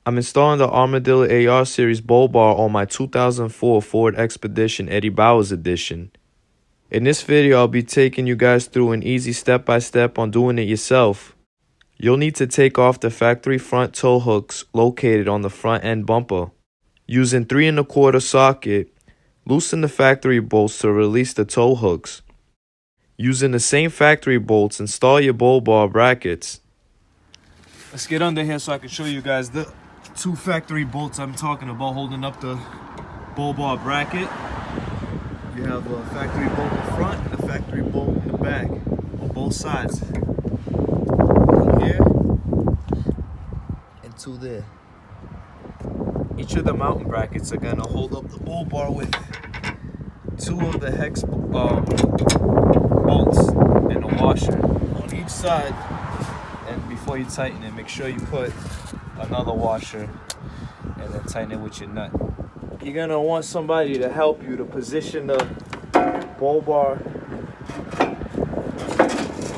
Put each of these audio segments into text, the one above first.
I'm installing the Armadillo AR Series bull bar on my 2004 Ford Expedition Eddie Bowers edition. In this video, I'll be taking you guys through an easy step-by-step on doing it yourself. You'll need to take off the factory front tow hooks located on the front end bumper. Using 3 1/4 socket, loosen the factory bolts to release the tow hooks. Using the same factory bolts, install your bull bar brackets. Let's get under here so I can show you guys the 2 factory bolts I'm talking about holding up the bull bar bracket. You have a factory bolt in the front and a factory bolt in the back on both sides. One here and 2 there. Each of the mounting brackets are going to hold up the bull bar with 2 of the hex bolts and a washer on each side. And before you tighten it, make sure you put another washer and then tighten it with your nut. You're going to want somebody to help you to position the bull bar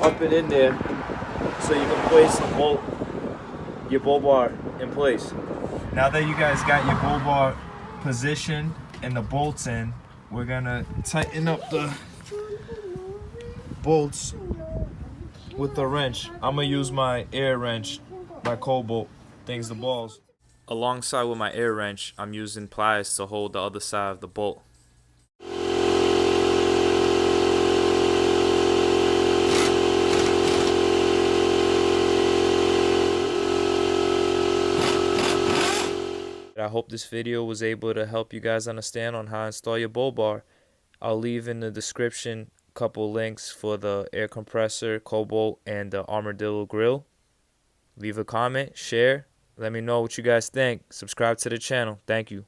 up and in there so you can place your bull bar in place. Now that you guys got your bull bar positioned and the bolts in, we're going to tighten up the bolts with the wrench. I'm going to use my air wrench by Kobalt, things the balls. Alongside with my air wrench, I'm using pliers to hold the other side of the bolt. I hope this video was able to help you guys understand on how to install your bull bar. I'll leave in the description a couple links for the air compressor, Kobalt, and the Armadillo grill. Leave a comment, share, let me know what you guys think. Subscribe to the channel. Thank you.